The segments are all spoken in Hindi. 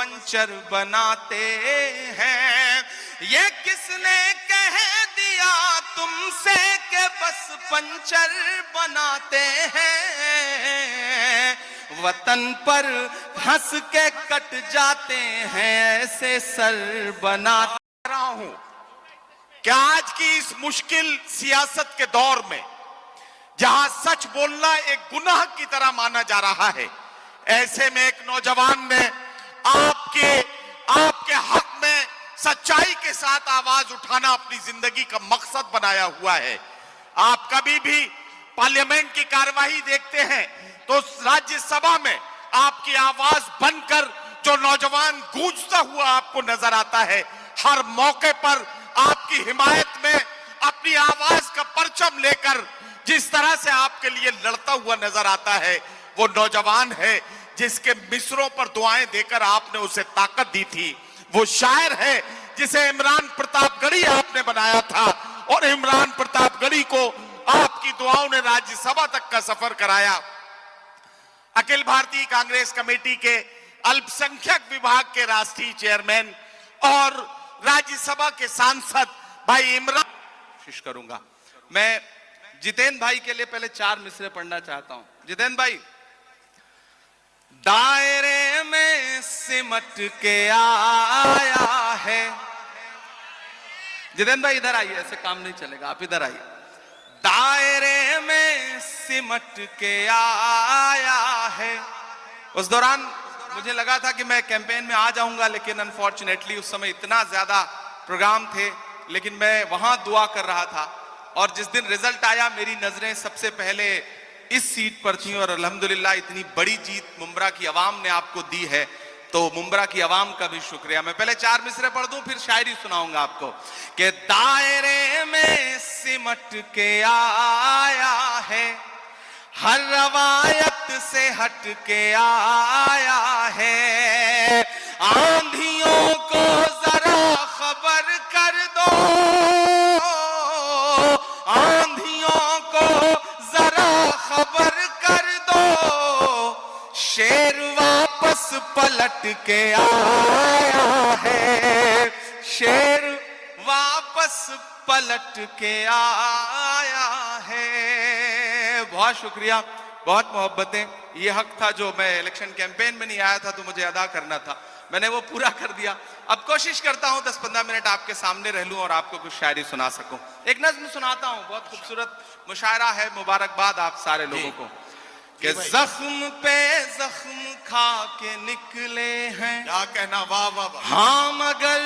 पंचर बनाते हैं। ये किसने कह दिया तुमसे कि बस पंचर बनाते हैं। वतन पर हंस के कट जाते हैं, ऐसे सर बनाते रहा हूं कि आज की इस मुश्किल सियासत के दौर में जहां सच बोलना एक गुनाह की तरह माना जा रहा है, ऐसे में एक नौजवान ने आपके हक में सच्चाई के साथ आवाज उठाना अपनी जिंदगी का मकसद बनाया हुआ है। आप कभी भी पार्लियामेंट की कार्यवाही देखते हैं तो राज्यसभा में आपकी आवाज बनकर जो नौजवान गूंजता हुआ आपको नजर आता है, हर मौके पर आपकी हिमायत में अपनी आवाज का परचम लेकर जिस तरह से आपके लिए लड़ता हुआ नजर आता है, वो नौजवान है जिसके मिसरों पर दुआएं देकर आपने उसे ताकत दी थी। वो शायर है जिसे इमरान प्रतापगढ़ी आपने बनाया था और इमरान प्रतापगढ़ी को आपकी दुआओं ने राज्यसभा तक का सफर कराया। अखिल भारतीय कांग्रेस कमेटी के अल्पसंख्यक विभाग के राष्ट्रीय चेयरमैन और राज्यसभा के सांसद भाई इमरान, कोशिश करूंगा मैं जितेंद्र भाई के लिए पहले 4 मिसरे पढ़ना चाहता हूं। जितेंद्र भाई, दायरे में सिमट के आया है। जितेंद्र भाई इधर आइए, ऐसे काम नहीं चलेगा, आप इधर आइए। दायरे में सिमट के आया है। उस दौरान मुझे लगा था कि मैं कैंपेन में आ जाऊंगा, लेकिन अनफॉर्चुनेटली उस समय इतना ज्यादा प्रोग्राम थे, लेकिन मैं वहां दुआ कर रहा था। और जिस दिन रिजल्ट आया, मेरी नजरें सबसे पहले इस सीट पर थी और अल्हम्दुलिल्लाह इतनी बड़ी जीत मुंब्रा की आवाम ने आपको दी है, तो मुंब्रा की आवाम का भी शुक्रिया। मैं पहले 4 मिसरे पढ़ दूं, फिर शायरी सुनाऊंगा आपको कि दायरे में सिमट के आया है, हर रवायत से हट के आया है। आंधियों को जरा खबर कर दो, आंधियों को जरा खबर कर दो, शेर वापस पलट के आया है, शेर वापस पलट के आया है। बहुत शुक्रिया, बहुत मोहब्बतें। ये हक था जो मैं इलेक्शन कैंपेन में नहीं आया था तो मुझे अदा करना था, मैंने वो पूरा कर दिया। अब कोशिश करता हूं 10-15 मिनट आपके सामने रह लूं और आपको कुछ शायरी सुना सकूं। एक नज्म सुनाता हूं, बहुत खूबसूरत मुशायरा है। मुबारकबाद आप सारे लोगों को कि जख्म पे जख्म खा के निकले हैं। क्या कहना, वाह वाह वाह। हाँ मगर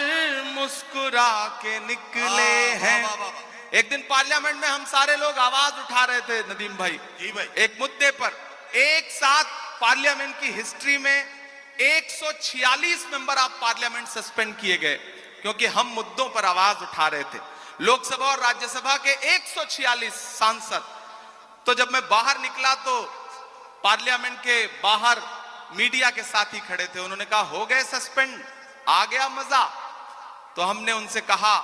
मुस्कुरा के निकले हैं। एक दिन पार्लियामेंट में हम सारे लोग आवाज उठा रहे थे नदीम भाई, जी भाई, एक मुद्दे पर। एक साथ पार्लियामेंट की हिस्ट्री में 146 मेंबर ऑफ पार्लियामेंट सस्पेंड किए गए क्योंकि हम मुद्दों पर आवाज उठा रहे थे। लोकसभा और राज्यसभा के 146 सांसद। तो जब मैं बाहर निकला तो पार्लियामेंट के बाहर मीडिया के साथी खड़े थे, उन्होंने कहा हो गए सस्पेंड, आ गया मजा। तो हमने उनसे कहा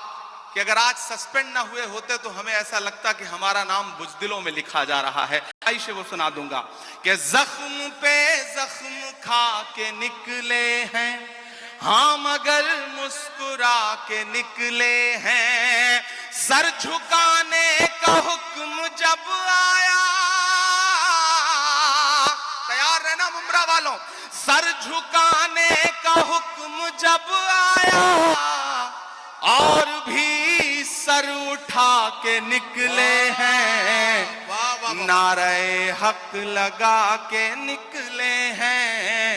कि अगर आज सस्पेंड ना हुए होते तो हमें ऐसा लगता कि हमारा नाम बुज़दिलों में लिखा जा रहा है। आइए वो सुना दूंगा कि जख्म पे जख्म खा के निकले हैं, हाँ मगर मुस्कुरा के निकले हैं। सर झुकाने का हुक्म जब आया, तैयार रहना मुंब्रा वालों, सर झुकाने का हुक्म जब आया और भी सर उठा के निकले हैं। नारे हक लगा के निकले हैं,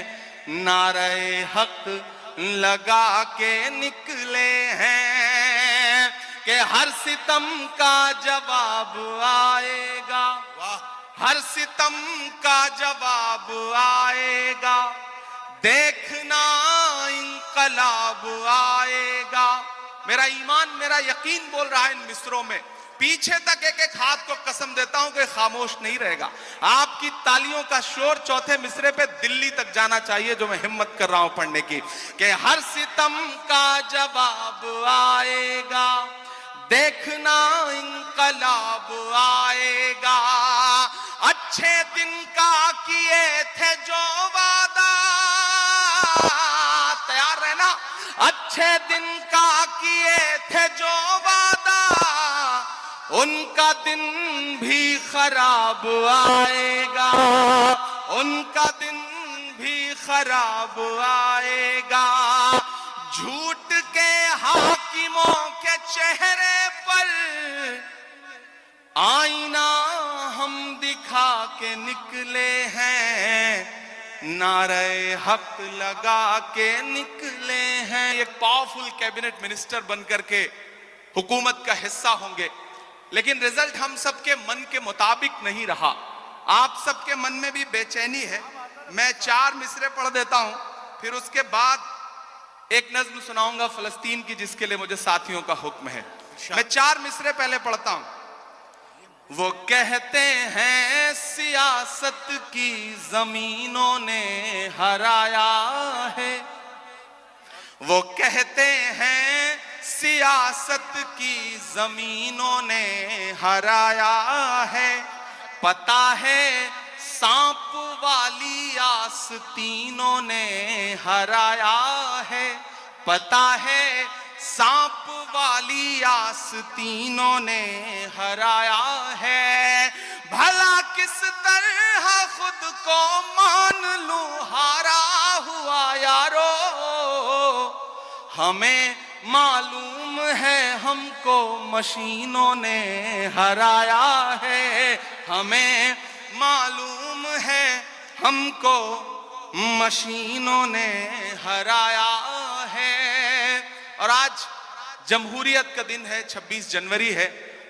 नारे हक लगा के निकले हैं कि हर सितम का जवाब आएगा, हर सितम का जवाब आएगा, देखना इंकलाब आएगा। मेरा ईमान, मेरा यकीन बोल रहा है इन मिसरों में। पीछे तक एक एक हाथ को कसम देता हूं कि खामोश नहीं रहेगा। आपकी तालियों का शोर चौथे मिसरे पे दिल्ली तक जाना चाहिए, जो मैं हिम्मत कर रहा हूं पढ़ने की कि हर सितम का जवाब आएगा, देखना इंकलाब आएगा। अच्छे दिन का किए थे जो वादा, अच्छे दिन का किए थे जो वादा, उनका दिन भी खराब आएगा, उनका दिन भी खराब आएगा। झूठ के हाकिमों के चेहरे पर आईना हम दिखा के निकले हैं, नारे हक लगा के निकले हैं। एक पावरफुल कैबिनेट मिनिस्टर बनकर के हुकूमत का हिस्सा होंगे, लेकिन रिजल्ट हम सबके मन के मुताबिक नहीं रहा। आप सबके मन में भी बेचैनी है। मैं 4 मिसरे पढ़ देता हूं, फिर उसके बाद एक नज्म सुनाऊंगा फलस्तीन की, जिसके लिए मुझे साथियों का हुक्म है। मैं 4 मिसरे पहले पढ़ता हूं। वो कहते हैं सियासत की जमीनों ने हराया है, वो कहते हैं सियासत की जमीनों ने हराया है। पता है सांप वाली आस्तीनों ने हराया है, पता है सांप वाली आस्तीनों ने हराया है। भला किस तरह खुद को मान लूं हारा हुआ यारो, हमें मालूम है हमको मशीनों ने हराया है, हमें मालूम है हमको मशीनों ने हराया है। और आज जमहूरियत का दिन है, 26 जनवरी है,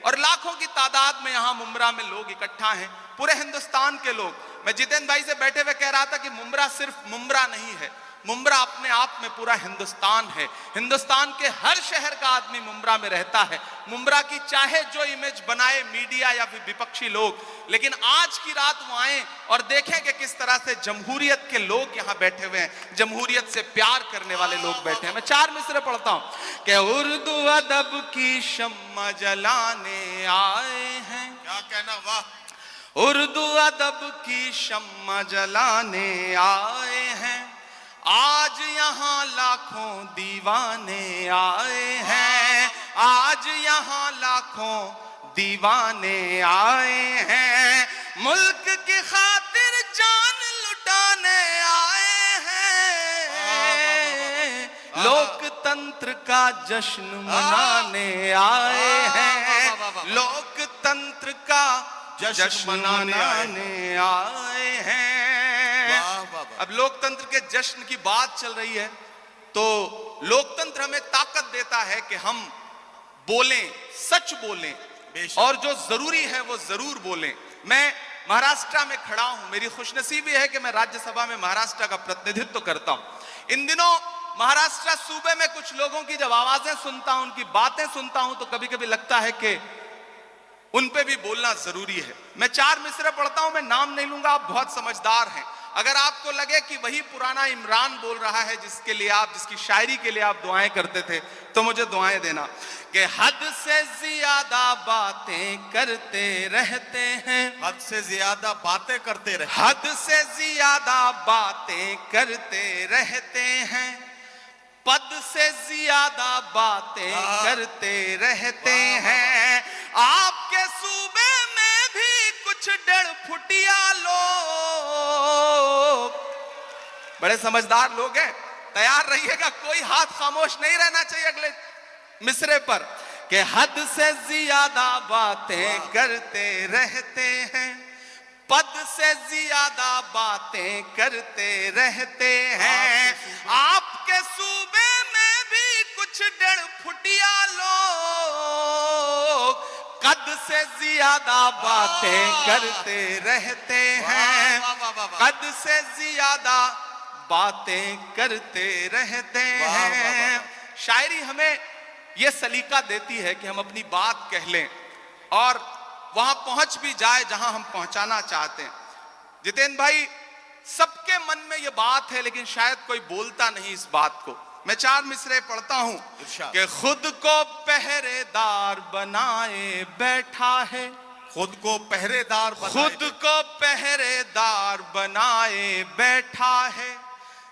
और लाखों की तादाद में यहां मुंब्रा में लोग इकट्ठा हैं, पूरे हिंदुस्तान के लोग। मैं जितेंद्र भाई से बैठे हुए कह रहा था कि मुंब्रा सिर्फ मुंब्रा नहीं है, मुंब्रा अपने आप में पूरा हिंदुस्तान है। हिंदुस्तान के हर शहर का आदमी मुंब्रा में रहता है। मुंब्रा की चाहे जो इमेज बनाए मीडिया या फिर विपक्षी लोग, लेकिन आज की रात वो आए और देखें कि किस तरह से जमहूरियत के लोग यहाँ बैठे हुए हैं, जमहूरियत से प्यार करने वाले लोग बैठे हैं। मैं 4 मिसरे पढ़ता हूं कि उर्दू अदब की शम्मा जलाने आए हैं। क्या कहना, वाह। उर्दू अदब की शम्मा जलाने आए हैं, आज यहाँ लाखों दीवाने आए हैं, आज यहाँ लाखों दीवाने आए हैं। मुल्क की खातिर जान लुटाने आए हैं, लोकतंत्र का जश्न मनाने आए हैं, लोकतंत्र का जश्न मनाने आए हैं। अब लोकतंत्र के जश्न की बात चल रही है, तो लोकतंत्र हमें ताकत देता है कि हम बोलें, सच बोलें, और जो जरूरी है वो जरूर बोलें। मैं महाराष्ट्र में खड़ा हूं, मेरी खुशनसीबी है कि मैं राज्यसभा में महाराष्ट्र का प्रतिनिधित्व करता हूं। इन दिनों महाराष्ट्र सूबे में कुछ लोगों की जब आवाजें सुनता हूं, उनकी बातें सुनता हूं, तो कभी कभी लगता है कि उन पे भी बोलना जरूरी है। मैं 4 मिसरे पढ़ता हूं, मैं नाम नहीं लूंगा, आप बहुत समझदार हैं। अगर आपको लगे कि वही पुराना इमरान बोल रहा है जिसके लिए आप, जिसकी शायरी के लिए आप दुआएं करते थे, तो मुझे दुआएं देना कि हद से ज्यादा बातें करते रहते हैं, हद से ज्यादा बातें करते रहते, हद से ज्यादा बातें करते रहते हैं, पद से ज्यादा बातें करते रहते हैं। आपके सूबे में भी कुछ 1.5 फुटिया लोग, बड़े समझदार लोग हैं, तैयार रहिएगा, कोई हाथ खामोश नहीं रहना चाहिए अगले मिसरे पर, कि हद से ज्यादा बातें करते रहते हैं, पद से ज्यादा बातें करते रहते हैं। आपके सूबे में भी कुछ 1.5 फुटिया लोग कद से ज्यादा बातें करते रहते हैं, कद से ज्यादा बातें करते रहते हैं। शायरी हमें यह सलीका देती है कि हम अपनी बात कह लें और वहां पहुंच भी जाए जहां हम पहुंचाना चाहते हैं। जितेंद्र भाई, सबके मन में यह बात है, लेकिन शायद कोई बोलता नहीं इस बात को। मैं 4 मिसरे पढ़ता हूं कि खुद को पहरेदार बनाए बैठा है, खुद को पहरेदार खुद को पहरेदार बनाए बैठा है,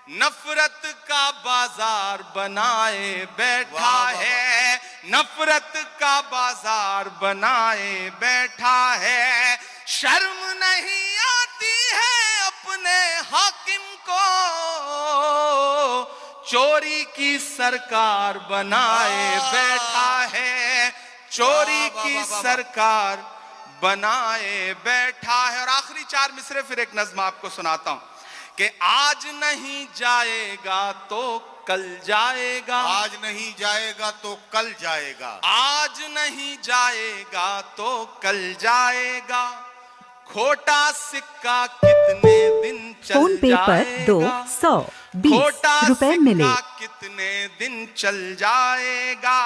नफरत का बाजार बनाए बैठा है, नफरत का बाजार बनाए बैठा है। शर्म नहीं आती है अपने हाकिम को, चोरी की सरकार बनाए बैठा है, चोरी की सरकार बनाए बैठा है। और आखिरी 4 मिसरे फिर एक नज्म आपको सुनाता हूं कि आज नहीं जाएगा तो कल जाएगा, आज नहीं जाएगा तो कल जाएगा, आज नहीं जाएगा तो कल जाएगा। खोटा सिक्का कितने दिन चल फोन पे पर जाएगा, 220 खोटा रुपए मिले। सिक्का कितने दिन चल जाएगा।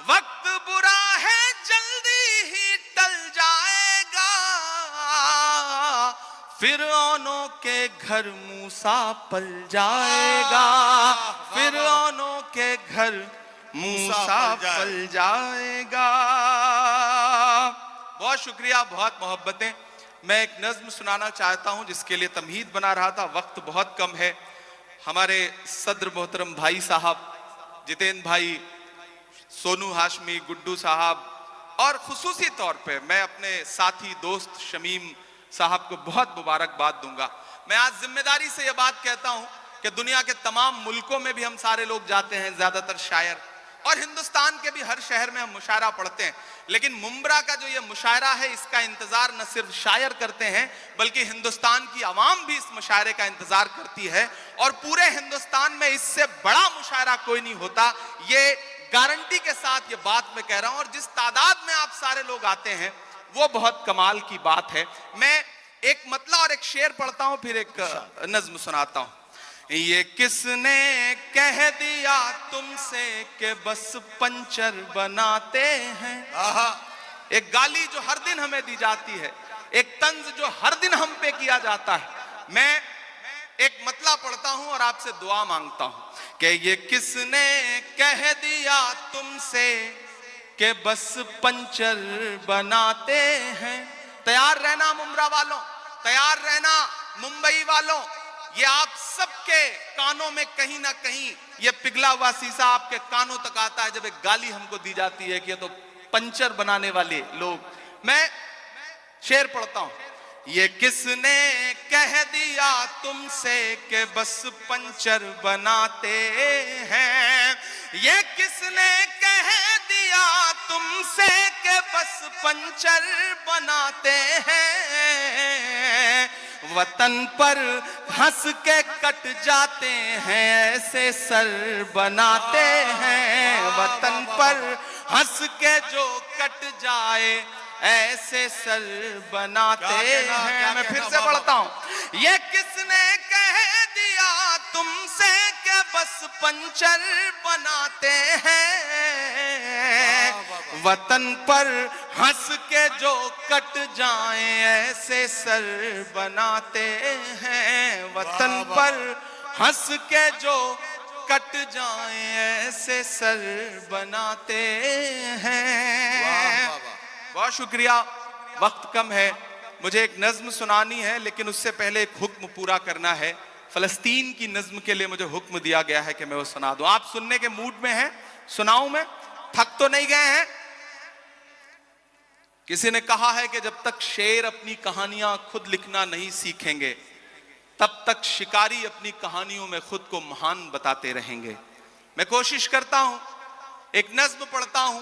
वक्त बुरा है जल्दी ही टल जाएगा, फिरौनों के घर मूसा पल जाएगा, फिरौनों के घर मूसा पल जाएगा। बहुत शुक्रिया, बहुत मोहब्बतें। मैं एक नज्म सुनाना चाहता हूं जिसके लिए तमहीद बना रहा था, वक्त बहुत कम है। हमारे सदर मोहतरम भाई साहब जितेंद्र भाई, सोनू हाशमी, गुड्डू साहब और खुसूसी तौर पे मैं अपने साथी दोस्त शमीम साहब को बहुत मुबारकबाद दूंगा। मैं आज जिम्मेदारी से यह बात कहता हूं कि दुनिया के तमाम मुल्कों में भी हम सारे लोग जाते हैं, ज्यादातर शायर, और हिंदुस्तान के भी हर शहर में हम मुशायरा पढ़ते हैं, लेकिन मुंब्रा का जो ये मुशायरा है इसका इंतजार न सिर्फ शायर करते हैं बल्कि हिंदुस्तान की आवाम भी इस मुशायरे का इंतजार करती है। और पूरे हिंदुस्तान में इससे बड़ा मुशायरा कोई नहीं होता, ये गारंटी के साथ ये बात मैं कह रहा हूं। और जिस तादाद में आप सारे लोग आते हैं वो बहुत कमाल की बात है। मैं एक मतला और एक शेर पढ़ता हूं, फिर एक नज्म सुनाता हूं। ये किसने कह दिया तुमसे कि बस पंचर बनाते हैं। एक गाली जो हर दिन हमें दी जाती है, एक तंज जो हर दिन हम पे किया जाता है। मैं एक मतला पढ़ता हूं और आपसे दुआ मांगता हूं कि ये किसने कह दिया तुमसे कि बस पंचर बनाते हैं। तैयार रहना मुंब्रा वालों, तैयार रहना मुंबई वालों, ये आप सबके कानों में कहीं ना कहीं ये पिघला हुआ शीशा आपके कानों तक आता है जब एक गाली हमको दी जाती है कि ये तो पंचर बनाने वाले लोग। मैं शेर पढ़ता हूं। ये किसने कह दिया तुमसे कि बस पंचर बनाते हैं, ये किसने कह दिया तुमसे कि बस पंचर बनाते हैं। वतन पर हंस के कट जाते हैं ऐसे सर बनाते हैं, वतन पर हंस के जो कट जाए ऐसे सर बनाते हैं। मैं फिर से पढ़ता हूं। ये किसने कह दिया तुमसे कि बस पंचर बनाते हैं, वतन पर हंस के जो कट जाएं ऐसे सर बनाते हैं, वतन पर हंस के जो कट जाएं ऐसे सर बनाते हैं। बहुत शुक्रिया, वक्त कम है, मुझे एक नज्म सुनानी है लेकिन उससे पहले एक हुक्म पूरा करना है। फलस्तीन की नज्म के लिए मुझे हुक्म दिया गया है कि मैं वो सुना दूं। आप सुनने के मूड में हैं? सुनाऊं मैं? थक तो नहीं गए हैं? किसी ने कहा है कि जब तक शेर अपनी कहानियां खुद लिखना नहीं सीखेंगे तब तक शिकारी अपनी कहानियों में खुद को महान बताते रहेंगे। मैं कोशिश करता हूं, एक नज्म पढ़ता हूं